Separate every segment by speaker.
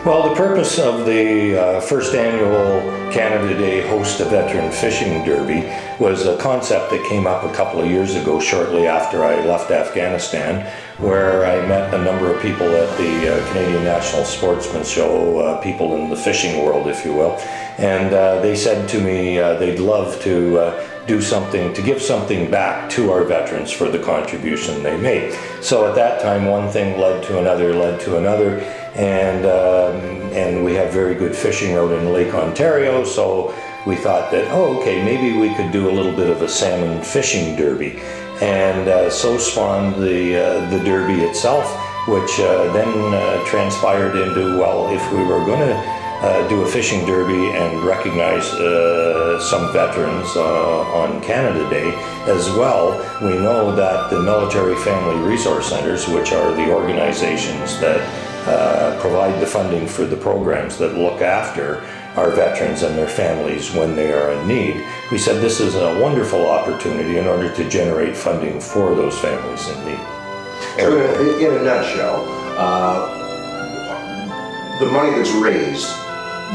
Speaker 1: Well, the purpose of the first annual Canada Day Host a Veteran Fishing Derby was a concept that came up a couple of years ago, shortly after I left Afghanistan, where I met a number of people at the Canadian National Sportsman Show, people in the fishing world, if you will, and they said to me they'd love to do something, to give something back to our veterans for the contribution they made. So at that time, one thing led to another, and we have very good fishing out in Lake Ontario, so we thought that, oh, okay, maybe we could do a little bit of a salmon fishing derby. And so spawned the derby itself, which then transpired into, well, if we were going to do a fishing derby and recognize some veterans on Canada Day as well, we know that the Military Family Resource Centers, which are the organizations that provide the funding for the programs that look after our veterans and their families when they are in need, we said this is a wonderful opportunity in order to generate funding for those families in need.
Speaker 2: So in a nutshell, the money that's raised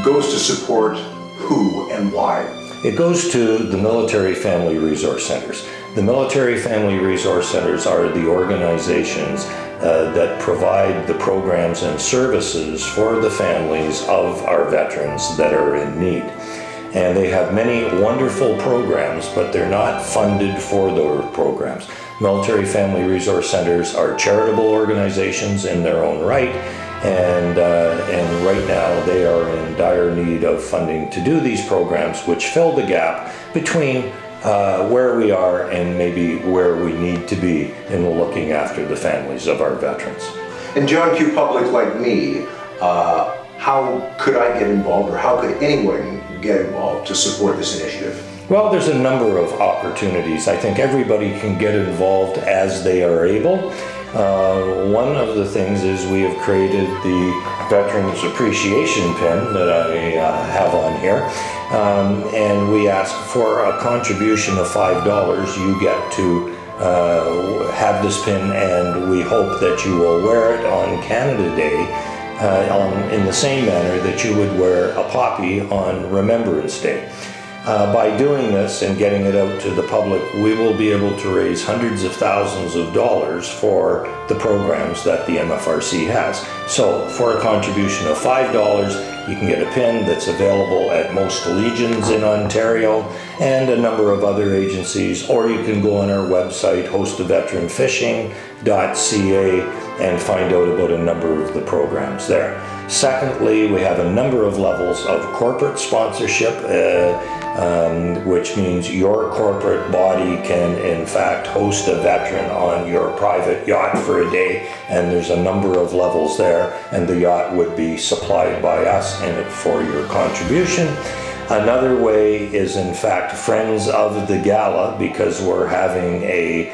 Speaker 2: goes to support who and why?
Speaker 1: It goes to the Military Family Resource Centers. The Military Family Resource Centers are the organizations that provide the programs and services for the families of our veterans that are in need. And they have many wonderful programs, but they're not funded for those programs. Military Family Resource Centers are charitable organizations in their own right, and right now they are in dire need of funding to do these programs, which fill the gap between where we are and maybe where we need to be in looking after the families of our veterans.
Speaker 2: And John Q. Public like me, how could I get involved, or how could anyone get involved to support this initiative?
Speaker 1: Well, there's a number of opportunities. I think everybody can get involved as they are able. One of the things is we have created the Veterans Appreciation Pin that I have on here, and we ask for a contribution of $5. You get to have this pin, and we hope that you will wear it on Canada Day in the same manner that you would wear a poppy on Remembrance Day. By doing this and getting it out to the public, we will be able to raise hundreds of thousands of dollars for the programs that the MFRC has. So for a contribution of $5, you can get a pin that's available at most legions in Ontario and a number of other agencies, or you can go on our website, hostaveteranfishing.ca, and find out about a number of the programs there. Secondly, we have a number of levels of corporate sponsorship, which means your corporate body can in fact host a veteran on your private yacht for a day, and there's a number of levels there, and the yacht would be supplied by us and for your contribution. Another way is in fact Friends of the Gala, because we're having a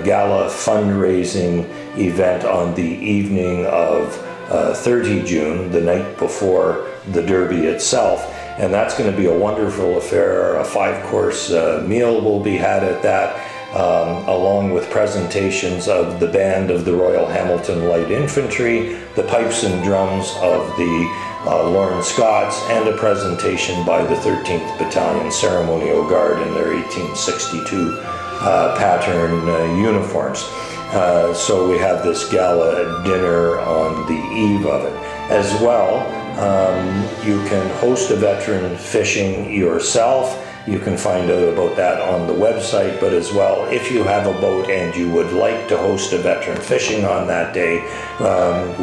Speaker 1: gala fundraising event on the evening of 30 June, the night before the Derby itself, and that's going to be a wonderful affair. A 5-course meal will be had at that, along with presentations of the band of the Royal Hamilton Light Infantry, the pipes and drums of the Lawrence Scots, and a presentation by the 13th Battalion Ceremonial Guard in their 1862 pattern uniforms. So we have this gala dinner on the eve of it. As well, you can host a veteran fishing yourself. You can find out about that on the website, but as well, if you have a boat and you would like to host a veteran fishing on that day,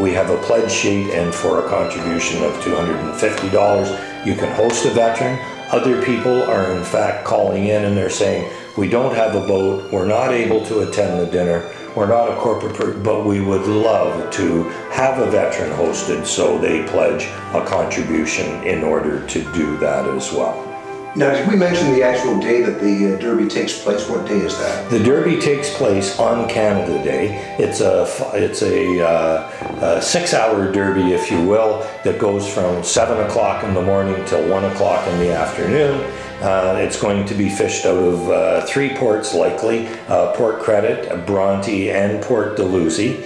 Speaker 1: we have a pledge sheet, and for a contribution of $250, you can host a veteran. Other people are in fact calling in and they're saying, we don't have a boat, we're not able to attend the dinner, we're not a corporate, but we would love to have a veteran hosted, so they pledge a contribution in order to do that as well.
Speaker 2: Now, did we mention the actual day that the Derby takes place? What day is that?
Speaker 1: The Derby takes place on Canada Day. It's a 6-hour Derby, if you will, that goes from 7 o'clock in the morning till 1 o'clock in the afternoon. It's going to be fished out of 3 ports likely, Port Credit, Bronte, and Port Dalhousie.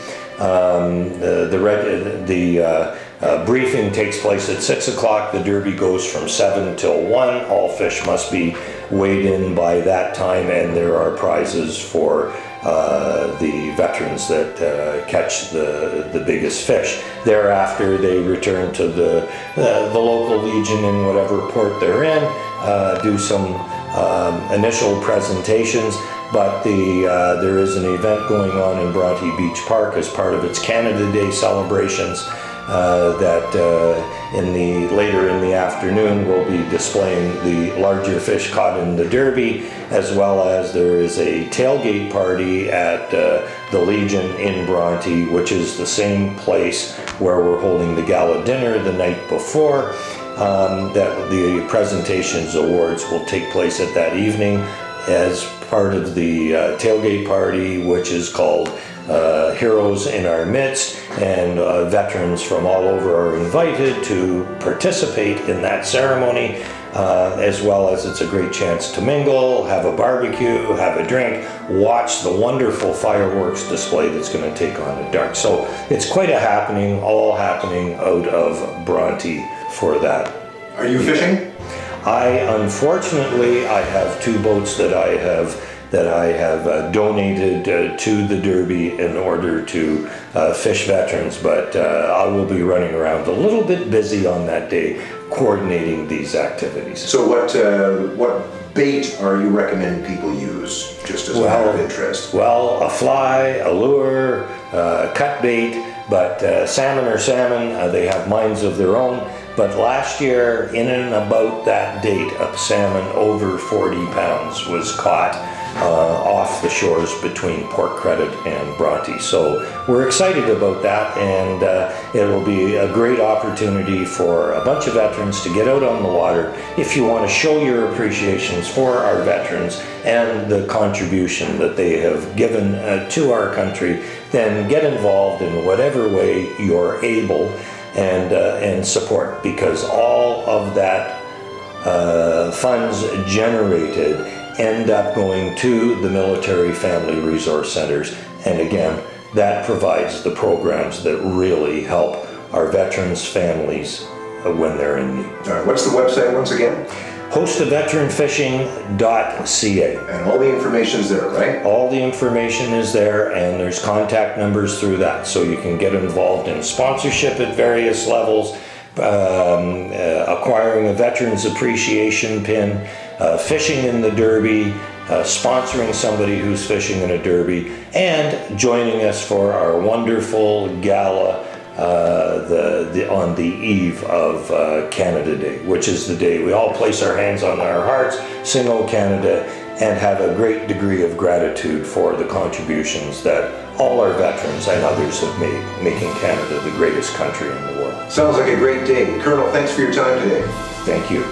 Speaker 1: The briefing takes place at 6 o'clock. The Derby goes from 7 till 1. All fish must be weighed in by that time, and there are prizes for the veterans that catch the biggest fish. Thereafter, they return to the local Legion in whatever port they're in, do some initial presentations. But there is an event going on in Bronte Beach Park as part of its Canada Day celebrations that later in the afternoon will be displaying the larger fish caught in the Derby, as well as there is a tailgate party at the Legion in Bronte, which is the same place where we're holding the gala dinner the night before. That the presentations awards will take place at that evening as part of the tailgate party, which is called Heroes in Our Midst, and veterans from all over are invited to participate in that ceremony, as well as it's a great chance to mingle, have a barbecue, have a drink, watch the wonderful fireworks display that's going to take on at dark. So it's quite a happening, all happening out of Bronte for that.
Speaker 2: Are you fishing?
Speaker 1: Unfortunately, I have 2 boats that I have donated to the Derby in order to fish veterans, but I will be running around a little bit busy on that day coordinating these activities.
Speaker 2: So what bait are you recommending people use, just as a matter of interest?
Speaker 1: Well, a fly, a lure, cut bait, but salmon are salmon. They have minds of their own. But last year, in and about that date, a salmon over 40 pounds was caught off the shores between Port Credit and Bronte. So we're excited about that, and it will be a great opportunity for a bunch of veterans to get out on the water. If you want to show your appreciations for our veterans and the contribution that they have given to our country, then get involved in whatever way you're able and support, because all of that funds generated end up going to the military family resource centers, and again, that provides the programs that really help our veterans' families when they're in need.
Speaker 2: All right, what's the website once again?
Speaker 1: hostaveteranfishing.ca.
Speaker 2: And all the information's there, right?
Speaker 1: All the information is there, and there's contact numbers through that, so you can get involved in sponsorship at various levels, acquiring a Veterans Appreciation pin, fishing in the Derby, sponsoring somebody who's fishing in a Derby, and joining us for our wonderful gala on the eve of Canada Day, which is the day we all place our hands on our hearts, sing O Canada, and have a great degree of gratitude for the contributions that all our veterans and others have made, making Canada the greatest country in the world.
Speaker 2: Sounds like a great day. Colonel, thanks for your time today.
Speaker 1: Thank you.